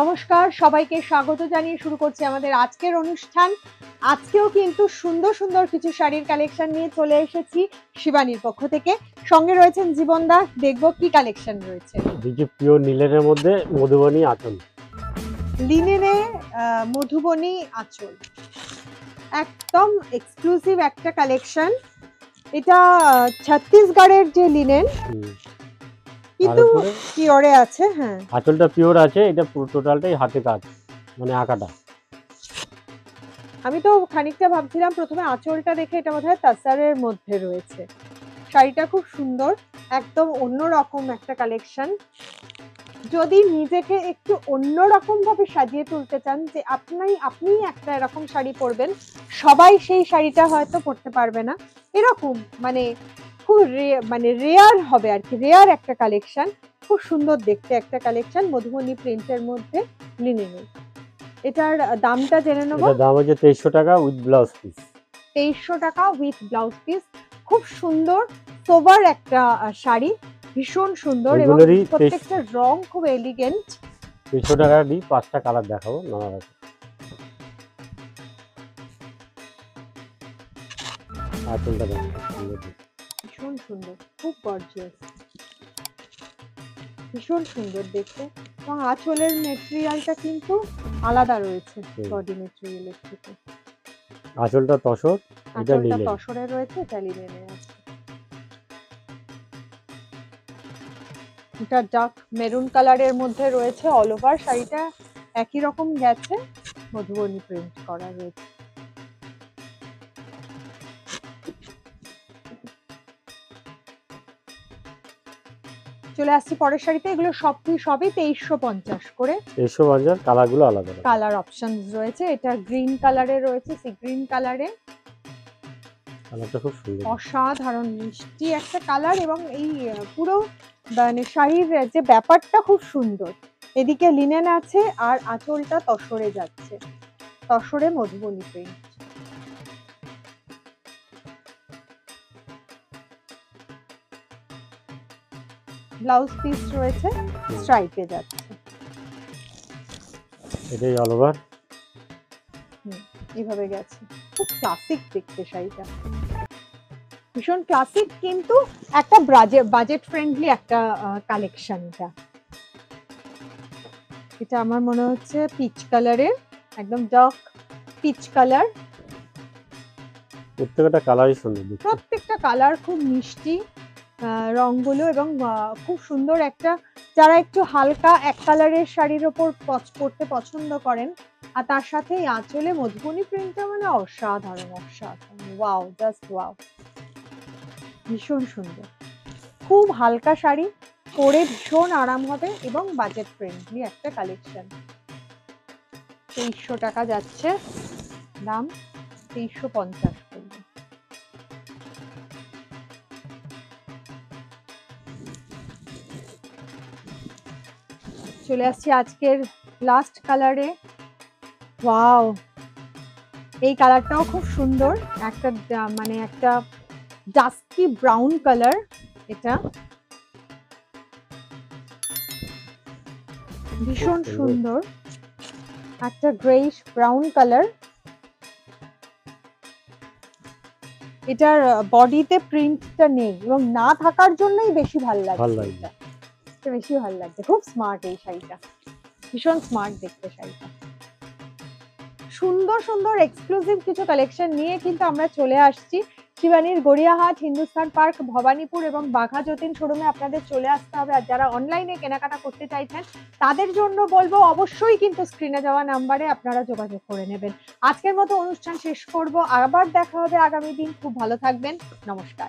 নমস্কার, সবাইকে স্বাগত জানিয়ে শুরু করছি আমাদের আজকের অনুষ্ঠান। আজকেও কিন্তু সুন্দর সুন্দর কিছু শাড়ির কালেকশন নিয়ে চলে এসেছি শিবানীর পক্ষ থেকে। সঙ্গে রয়েছেন জীবনদা, দেখবো কি কালেকশন রয়েছে। দিকে পিওর নীলের মধ্যে মধুবনী আঁচল, লিনেনে মধুবনী আঁচল, একদম এক্সক্লুসিভ একটা কালেকশন। এটা ছত্তিশগড়ের যে লিনেন, কিন্তু পিওরে আছে। হ্যাঁ, আঁচলটা পিওর আছে, এটা পুরো টোটালটাই হাতে কাজ, মানে আঁকাটা। আমি তো খানিকটা ভাবছিলাম প্রথমে আঁচলটা দেখে এটা বোধহয় তাসারের মধ্যে রয়েছে। শাড়িটা খুব সুন্দর, একদম অন্যরকম একটা কালেকশন। যদি নিজেকে একটু অন্যরকম ভাবে সাজিয়ে তুলতে চান, যে আপনি একটা এরকম শাড়ি পরবেন, সবাই সেই শাড়িটা হয়তো পরতে পারবে না, এরকম মানে খুব রেয়ার হবে আর কি, রেয়ার একটা কালেকশন। খুব সুন্দর দেখতে একটা কালেকশন, মধুবনী প্রিন্টের মধ্যে লিনেনে। এটার দামটা জেনে নেব। এটার দাম হচ্ছে 2300 টাকা উইথ ব্লাউজ পিস। 2300 টাকা উইথ ব্লাউজ পিস। খুব সুন্দর সোবার একটা শাড়ি, ভীষণ সুন্দর এবং প্রত্যেকটা রং খুব এলিগেন্ট। 2300 টাকা দিই, 5টা কালার দেখাবো। আঁচলটা দেখো, ভীষণ সুন্দর, খুব গর্জিয়াস, ভীষণ সুন্দর দেখতে। এবং আঁচলের মেটেরিয়ালটা কিন্তু আলাদা রয়েছে বডি মেটেরিয়ালের থেকে। আঁচলটা তসর, এটা আঁচলটা লিনেন। তসরে রয়েছে, এটা লিনেনে আছে। এটা ডার্ক মেরুন কালারের মধ্যে রয়েছে, অল ওভার শাড়িটা একই রকম গেছে, মধুবনী প্রিন্ট করা রয়েছে। চলে আসছি পরের শাড়িতে। এগুলো সবই 2350 করে। 2350, কালারগুলো আলাদা। কালার অপশনস রয়েছে, এটা গ্রিন কালারে রয়েছে, সি গ্রিন কালারে। কালারটা খুব সুন্দর, অসাধারণ মিষ্টি একটা কালার, এবং এই পুরো মানে শাড়ির যে ব্যাপারটা খুব সুন্দর। এদিকে লিনেন আছে আর আঁচলটা তসরে যাচ্ছে, তসরে মধুবনী প্রিন্ট। ব্লাউজ পিস রয়েছে, স্ট্রাইপে যাচ্ছে। এটাই অল ওভার, এইভাবে গেছে। খুব ক্লাসিক দেখতে শাড়িটা, ভীষণ ক্লাসিক, কিন্তু একটা বাজেট ফ্রেন্ডলি একটা কালেকশন। এটা আমার মনে হচ্ছে পিচ কালারের, একদম ডার্ক পিচ কালার। প্রত্যেকটা কালারই সুন্দর, প্রত্যেকটা কালার খুব মিষ্টি রংগুলো, এবং খুব সুন্দর একটা, যারা একটু হালকা এক কালারের শাড়ির ওপর পরতে পছন্দ করেন, আর তার সাথে আঁচলে মধুবনী প্রিন্টটা মানে অসাধারণ, অসাধারণ, ওয়াও, জাস্ট ওয়াও, ভীষণ সুন্দর। খুব হালকা শাড়ি, পরে ভীষণ আরাম হবে, এবং বাজেট ফ্রেন্ডলি একটা কালেকশন। 2300 টাকা যাচ্ছে দাম, 2350 করবে। চলে আসছি আজকের লাস্ট কালারে। ওয়াও, এই কালারটাও খুব সুন্দর, একটা মানে একটা ডাস্কি ব্রাউন কালার। এটা ভীষণ সুন্দর, একটা গ্রেইশ ব্রাউন কালার। এটার বডিতে প্রিন্টটা নেই, এবং না থাকার জন্যই বেশি ভালো লাগছে, এটা বেশি ভালো লাগছে। খুব স্মার্ট এই শাড়িটা, ভীষণ স্মার্ট দেখতে শাড়িটা। সুন্দর সুন্দর এক্সক্লুসিভ কিছু কালেকশন নিয়ে কিন্তু আমরা চলে আসছি শিবানীর গড়িয়াহাট, হিন্দুস্তান পার্ক, ভবানীপুর এবং বাঘা যতীন শোরুমে। আপনাদের চলে আসতে হবে, আর যারা অনলাইনে কেনাকাটা করতে চাইছেন তাদের জন্য বলবো অবশ্যই কিন্তু স্ক্রিনে যাওয়া নাম্বারে আপনারা যোগাযোগ করে নেবেন। আজকের মতো অনুষ্ঠান শেষ করব, আবার দেখা হবে আগামী দিন। খুব ভালো থাকবেন, নমস্কার।